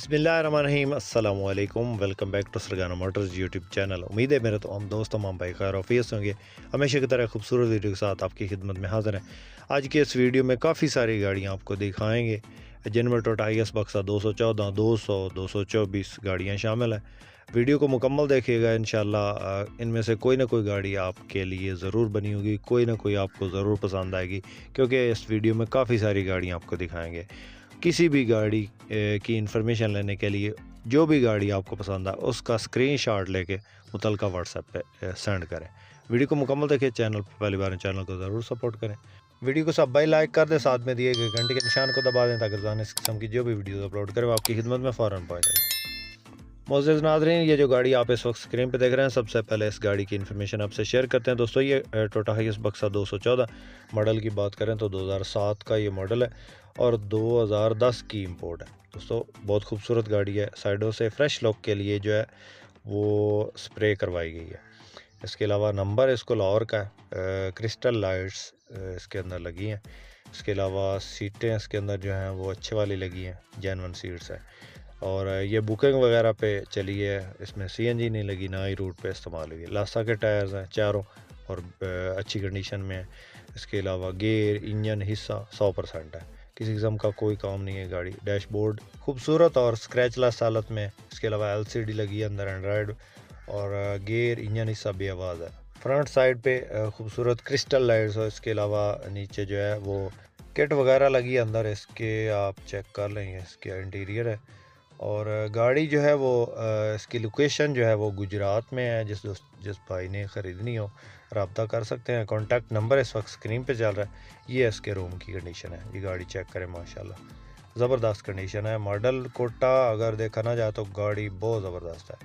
बिस्मिल्लाहिर्रहमानिर्रहीम अस्सलाम वालेकुम। Welcome back to Sargana Motors YouTube channel. उम्मीद है मेरे तमाम दोस्त तमाम भाई खैर ऑफियस होंगे। हमेशा की तरह खूबसूरत वीडियो के साथ आपकी खिदमत में हाज़िर हैं। आज के इस वीडियो में काफ़ी सारी गाड़ियाँ आपको दिखाएंगे, जिनमें टोयोटा हाइएस बक्सा 214, 200, 224 गाड़ियाँ शामिल हैं। वीडियो को मुकम्मल देखिएगा, इंशाल्लाह इनमें से कोई ना कोई गाड़ी आपके लिए ज़रूर बनी होगी, कोई ना कोई आपको ज़रूर पसंद आएगी, क्योंकि इस वीडियो में काफ़ी सारी गाड़ियाँ आपको दिखाएंगे। किसी भी गाड़ी की इन्फॉर्मेशन लेने के लिए जो भी गाड़ी आपको पसंद आए उसका स्क्रीनशॉट लेके मुतलका व्हाट्सएप पे सेंड करें। वीडियो को मुकम्मल देखिए, चैनल पर पहली बार चैनल को ज़रूर सपोर्ट करें। वीडियो को सब भाई लाइक कर दें, साथ में दिए गए घंटे के निशान को दबा दें ताकि रोज़ाना इस किस्म की जो भी वीडियो अपलोड करें वो आपकी खिदमत में फ़ौरन पहुँच जाए। मोअज़्ज़िज़ नाज़रीन, ये जो गाड़ी आप इस वक्त स्क्रीन पे देख रहे हैं, सबसे पहले इस गाड़ी की इन्फॉर्मेशन आपसे शेयर करते हैं। दोस्तों, ये टोयोटा हाइएस बक्सा 214 मॉडल की बात करें तो 2007 का ये मॉडल है और 2010 की इंपोर्ट है। दोस्तों, बहुत खूबसूरत गाड़ी है। साइडों से फ्रेश लुक के लिए जो है वो स्प्रे करवाई गई है। इसके अलावा नंबर इसको लाहौर का है। क्रिस्टल लाइट्स इसके अंदर लगी हैं। इसके अलावा सीटें इसके अंदर जो हैं वो अच्छे वाली लगी हैं, जेन्युइन सीट्स है। और ये बुकिंग वगैरह पे चली है, इसमें सीएनजी नहीं लगी, ना ही रूट पे इस्तेमाल हुई है। लासा के टायर्स हैं चारों और अच्छी कंडीशन में है। इसके अलावा गेयर इंजन हिस्सा 100% है, किसी किस्म का कोई काम नहीं है। गाड़ी डैशबोर्ड खूबसूरत और स्क्रैचलेस हालत में। इसके अलावा एलसीडी लगी है अंदर, एंड्रॉयड और गेयर इंजन हिस्सा बेआवाज़ है। फ्रंट साइड पे खूबसूरत क्रिस्टल लाइट्स और इसके अलावा नीचे जो है वो किट वगैरह लगी है अंदर। इसके आप चेक कर लेंगे, इसके इंटीरियर है। और गाड़ी जो है वो इसकी लोकेशन जो है वो गुजरात में है। जिस भाई ने ख़रीदनी हो रब्ता कर सकते हैं। कॉन्टैक्ट नंबर इस वक्त स्क्रीन पे चल रहा है। ये इसके रूम की कंडीशन है। ये गाड़ी चेक करें, माशाल्लाह ज़बरदस्त कंडीशन है। मॉडल कोटा अगर देखा ना जाए तो गाड़ी बहुत ज़बरदस्त है।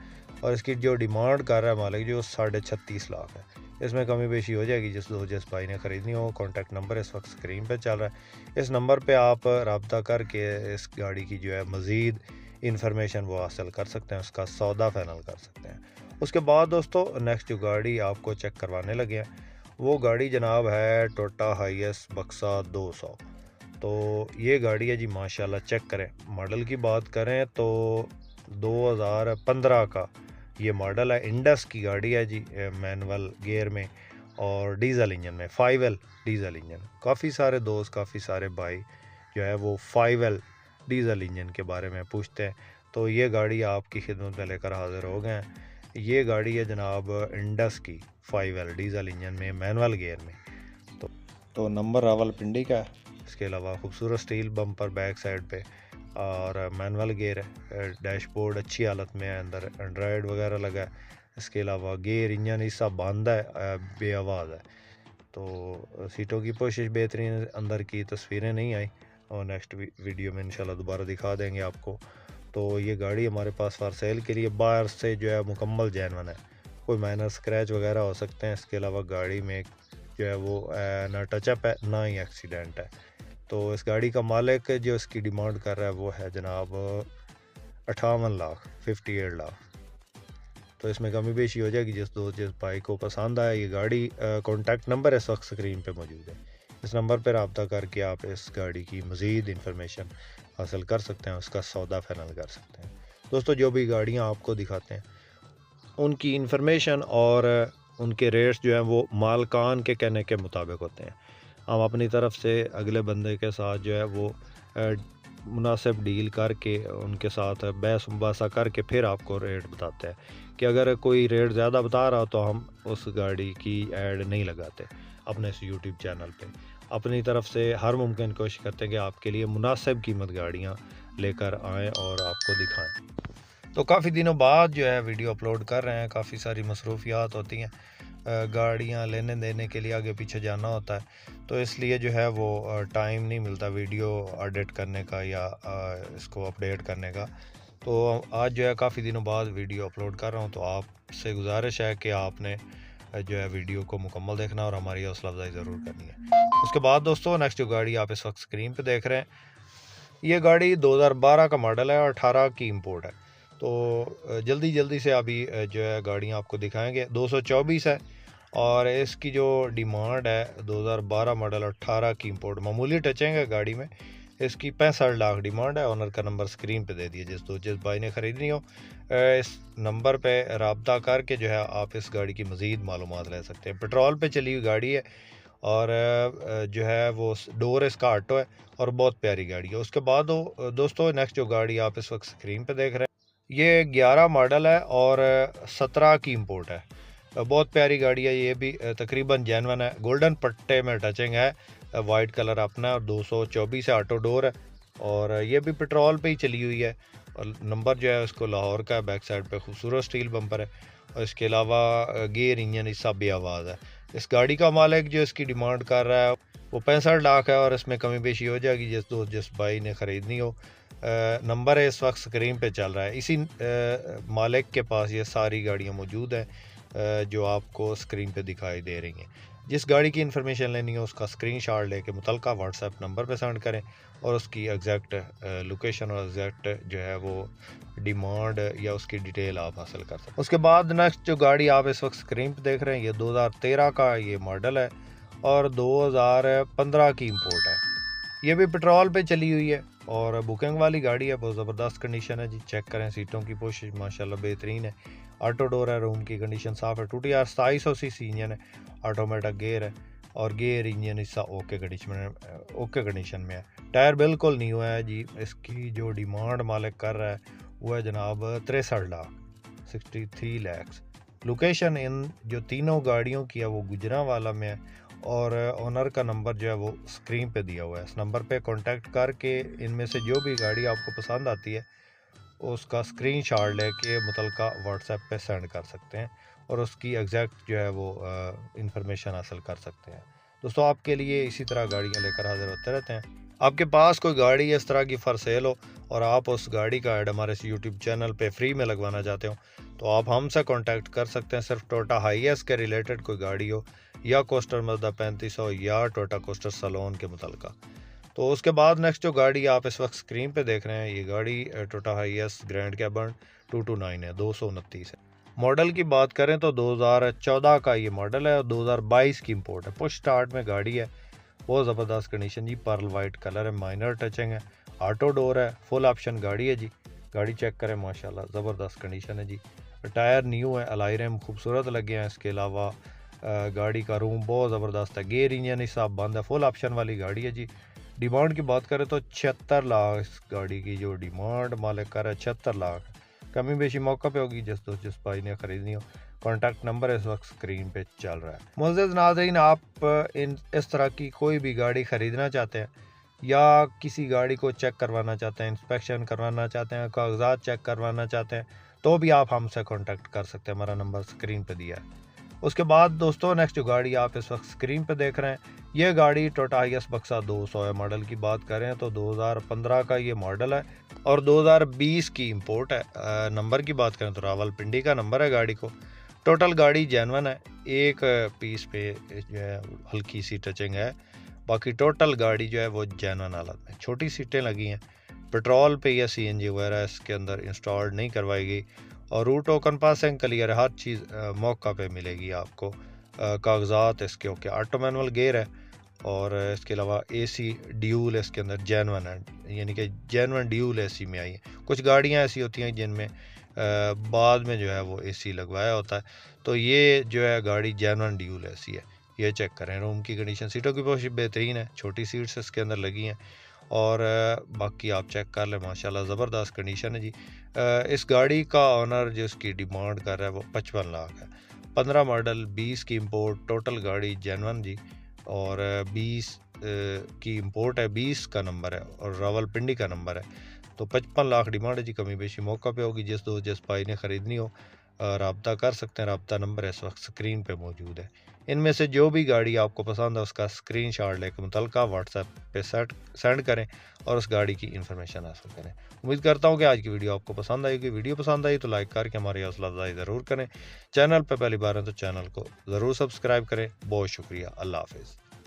और इसकी जो डिमांड कर रहा है मालिक जो 36.5 लाख है। इसमें कमी बेशी हो जाएगी जिस भाई ने ख़रीदनी हो। कॉन्टैक्ट नंबर इस वक्त स्क्रीन पर चल रहा है। इस नंबर पर आप रब्ता करके इस गाड़ी की जो है मज़ीद इन्फॉर्मेशन वो हासिल कर सकते हैं, उसका सौदा फाइनल कर सकते हैं। उसके बाद दोस्तों, नेक्स्ट जो गाड़ी आपको चेक करवाने लगे हैं वो गाड़ी जनाब है टोयोटा हाइएस बक्सा 200। तो ये गाड़ी है जी, माशाल्लाह चेक करें। मॉडल की बात करें तो 2015 का ये मॉडल है। इंडस की गाड़ी है जी, मैनुअल गियर में और डीजल इंजन में, 5L डीजल इंजन। काफ़ी सारे दोस्त, काफ़ी सारे भाई जो है वो 5L डीजल इंजन के बारे में पूछते हैं, तो ये गाड़ी आपकी खिदमत में लेकर हाज़िर हो गए हैं। ये गाड़ी है जनाब इंडस की 5L डीजल इंजन में, मैनुअल गियर में। तो नंबर रावलपिंडी का है। इसके अलावा खूबसूरत स्टील बम्पर बैक साइड पे और मैनुअल गियर है। डैशबोर्ड अच्छी हालत में है, अंदर एंड्रॉयड वगैरह लगा है। इसके अलावा गियर इंजन हिस्सा बंद है, बेआवाज़ है। तो सीटों की पोशिश बेहतरीन, अंदर की तस्वीरें नहीं आई और नेक्स्ट वीडियो में इंशाल्लाह दोबारा दिखा देंगे आपको। तो ये गाड़ी हमारे पास फॉर सेल के लिए बाहर से जो है मुकम्मल जेन्युइन है। कोई माइनर स्क्रैच वगैरह हो सकते हैं। इसके अलावा गाड़ी में जो है वो ना टचअप है ना ही एक्सीडेंट है। तो इस गाड़ी का मालिक जो इसकी डिमांड कर रहा है वो है जनाब 58 लाख, 58 लाख। तो इसमें कमी बेशी हो जाएगी जिस भाई को पसंद आए ये गाड़ी। कॉन्टैक्ट नंबर इस वक्त स्क्रीन पे मौजूद है। इस नंबर पर रब्ता करके आप इस गाड़ी की मज़ीद इन्फॉर्मेशन हासिल कर सकते हैं, उसका सौदा फाइनल कर सकते हैं। दोस्तों, जो भी गाड़ियाँ आपको दिखाते हैं उनकी इन्फॉर्मेशन और उनके रेट्स जो हैं वो मालकान के कहने के मुताबिक होते हैं। हम अपनी तरफ से अगले बंदे के साथ जो है वो मुनासिब डील करके उनके साथ बहस मुबासा करके फिर आपको रेट बताते हैं कि अगर कोई रेट ज़्यादा बता रहा हो तो हम उस गाड़ी की ऐड नहीं लगाते अपने इस यूट्यूब चैनल पे। अपनी तरफ से हर मुमकिन कोशिश करते हैं कि आपके लिए मुनासिब कीमत गाड़ियाँ लेकर आएँ और आपको दिखाएँ। तो काफ़ी दिनों बाद जो है वीडियो अपलोड कर रहे हैं, काफ़ी सारी मसरूफियात होती हैं, गाड़ियाँ लेने देने के लिए आगे पीछे जाना होता है, तो इसलिए जो है वो टाइम नहीं मिलता वीडियो एडिट करने का या इसको अपडेट करने का। तो आज जो है काफ़ी दिनों बाद वीडियो अपलोड कर रहा हूँ, तो आपसे गुजारिश है कि आपने जो है वीडियो को मुकम्मल देखना और हमारी हौसला अफजाई ज़रूर करनी है। उसके बाद दोस्तों, नेक्स्ट जो गाड़ी आप इस वक्त स्क्रीन पर देख रहे हैं ये गाड़ी 2012 का मॉडल है और 18 की इंपोर्ट है। तो जल्दी से अभी जो है गाड़ियाँ आपको दिखाएंगे। 224 है और इसकी जो डिमांड है 2012 मॉडल 18 की इंपोर्ट, मामूली टचेंगे गाड़ी में। इसकी 65 लाख डिमांड है। ऑनर का नंबर स्क्रीन पे दे दिया। जिस भाई ने ख़रीदनी हो इस नंबर पे रब्ता करके जो है आप इस गाड़ी की मज़ीद मालूमात ले सकते हैं। पेट्रोल पे चली हुई गाड़ी है और जो है वो डोर इसका ऑटो है और बहुत प्यारी गाड़ी है। उसके बाद दोस्तों नेक्स्ट जो गाड़ी आप इस वक्त स्क्रीन पे देख रहे हैं ये 11 मॉडल है और 17 की इंपोर्ट है। बहुत प्यारी गाड़ी है। ये भी तकरीबन जेन्युइन है। गोल्डन पट्टे में टचिंग है, वाइट कलर अपना और 224 है, ऑटो डोर है और ये भी पेट्रोल पे ही चली हुई है। और नंबर जो है उसको लाहौर का, बैक साइड पे खूबसूरत स्टील बम्पर है और इसके अलावा गियर इंजन हिस्सा भी आवाज़ है। इस गाड़ी का मालिक जो इसकी डिमांड कर रहा है वो 65 लाख है और इसमें कमी पेशी हो जाएगी जिस भाई ने ख़रीदनी हो। नंबर है इस वक्त स्क्रीन पे चल रहा है। इसी मालिक के पास ये सारी गाड़ियाँ मौजूद हैं जो आपको स्क्रीन पे दिखाई दे रही हैं। जिस गाड़ी की इन्फॉर्मेशन लेनी है उसका स्क्रीनशॉट लेके मुतलका व्हाट्सएप नंबर पे सेंड करें और उसकी एग्जैक्ट लोकेशन और एग्जैक्ट जो है वो डिमांड या उसकी डिटेल आप हासिल कर सकते हैं। उसके बाद नेक्स्ट जो गाड़ी आप इस वक्त स्क्रीन पे देख रहे हैं ये 2013 का ये मॉडल है और 2015 की इंपोर्ट है। ये भी पेट्रोल पे चली हुई है और बुकिंग वाली गाड़ी है। बहुत ज़बरदस्त कंडीशन है जी। चेक करें, सीटों की पोशिश माशाल्लाह बेहतरीन है। ऑटो डोर है, रूम की कंडीशन साफ़ है। 2700 सीसी इंजन है, ऑटोमेटिक गेयर है और गेयर इंजन हिस्सा ओके कंडीशन में है। टायर बिल्कुल न्यू है जी। इसकी जो डिमांड मालिक कर रहा है वो है जनाब 63 लाख 63 लैक्स। लोकेशन इन जो तीनों गाड़ियों की है वो गुजरांवाला में है और ओनर का नंबर जो है वो स्क्रीन पे दिया हुआ है। इस नंबर पे कांटेक्ट करके इनमें से जो भी गाड़ी आपको पसंद आती है उसका स्क्रीनशॉट लेके मुतलका व्हाट्सएप पे सेंड कर सकते हैं और उसकी एग्जैक्ट जो है वो इंफॉर्मेशन हासिल कर सकते हैं। दोस्तों आपके लिए इसी तरह गाड़ियाँ लेकर हाजिर होते रहते हैं। आपके पास कोई गाड़ी इस तरह की फॉर सेल हो और आप उस गाड़ी का ऐड हमारे इस यूट्यूब चैनल पे फ्री में लगवाना चाहते हो तो आप हमसे कांटेक्ट कर सकते हैं। सिर्फ टोयोटा हाईएस के रिलेटेड कोई गाड़ी हो या कोस्टर मज़दा 35 हो या टोयोटा कोस्टर सलोन के मुतलका। तो उसके बाद नेक्स्ट जो गाड़ी आप इस वक्त स्क्रीन पे देख रहे हैं ये गाड़ी टोयोटा हाईएस ग्रैंड कैबन 229 है, 229 है। मॉडल की बात करें तो 2014 का ये मॉडल है और 2022 की इंपोर्ट है। पुश स्टार्ट में गाड़ी है, बहुत ज़बरदस्त कंडीशन जी। पर्ल वाइट कलर है, माइनर टचिंग है, ऑटो डोर है, फुल ऑप्शन गाड़ी है जी। गाड़ी चेक करें माशाल्लाह ज़बरदस्त कंडीशन है जी। टायर न्यू है, अलाई रैम खूबसूरत लगे हैं। इसके अलावा गाड़ी का रूम बहुत ज़बरदस्त है। गेयर इंजन हिस्सा बंद है, फुल ऑप्शन वाली गाड़ी है जी। डिमांड की बात करें तो 76 लाख इस गाड़ी की जो डिमांड मालिक कर रहा है 76 लाख। कमी बेशी मौका पे होगी जिस भाई ने ख़रीदनी हो। कॉन्टैक्ट नंबर इस वक्त स्क्रीन पे चल रहा है। मुअज़्ज़ज़ नाज़रीन, आप इस तरह की कोई भी गाड़ी ख़रीदना चाहते हैं या किसी गाड़ी को चेक करवाना चाहते हैं, इंस्पेक्शन करवाना चाहते हैं, कागजात चेक करवाना चाहते हैं तो भी आप हमसे कांटेक्ट कर सकते हैं। हमारा नंबर स्क्रीन पे दिया है। उसके बाद दोस्तों नेक्स्ट जो गाड़ी आप इस वक्त स्क्रीन पे देख रहे हैं ये गाड़ी टोयोटा हाईएस बक्सा 200 है। मॉडल की बात करें तो 2015 का ये मॉडल है और 2020 की इंपोर्ट है। नंबर की बात करें तो रावलपिंडी का नंबर है गाड़ी को। टोटल गाड़ी जेन्युइन है, एक पीस पे जो है हल्की सी टचिंग है, बाकी टोटल गाड़ी जो है वो जेन्युइन हालत में। छोटी सीटें लगी हैं, पेट्रोल पे या सीएनजी वगैरह इसके अंदर इंस्टॉल नहीं करवाई गई और रूट टोकन पासिंग क्लियर है, हर चीज़ मौका पे मिलेगी आपको। कागजात इसके ओके, ऑटो मैनुअल गेयर है और इसके अलावा एसी ड्यूल इसके अंदर जेन्युइन है, यानी कि जेन्युइन ड्यूल एसी में आई है। कुछ गाड़ियां ऐसी होती हैं जिनमें बाद में जो है वो एसी लगवाया होता है, तो ये जो है गाड़ी जेन्युइन ड्यूल एसी है। ये चेक करें, रूम की कंडीशन, सीटों की पोजीशन बेहतरीन है, छोटी सीट्स इसके अंदर लगी हैं और बाकी आप चेक कर लें माशाल्लाह ज़बरदस्त कंडीशन है जी। इस गाड़ी का ऑनर जो इसकी डिमांड कर रहा है वो 55 लाख है। 15 मॉडल, 20 की इंपोर्ट, टोटल गाड़ी जेन्युइन जी और 20 की इंपोर्ट है, 20 का नंबर है और रावलपिंडी का नंबर है। तो 55 लाख डिमांड है जी। कमी बेशी मौका पे होगी। जिस भाई ने ख़रीदनी हो रब्ता कर सकते हैं। रब्ता नंबर इस वक्त स्क्रीन पे मौजूद है। इनमें से जो भी गाड़ी आपको पसंद है उसका स्क्रीनशॉट लेकर मुतलका व्हाट्सएप पे सेंड करें और उस गाड़ी की इन्फॉर्मेशन हासिल करें। उम्मीद करता हूँ कि आज की वीडियो आपको पसंद आएगी। वीडियो पसंद आई तो लाइक करके हमारी हौसला अफजाई ज़रूर करें। चैनल पर पहली बार है तो चैनल को ज़रूर सब्सक्राइब करें। बहुत शुक्रिया। अल्लाह हाफिज़।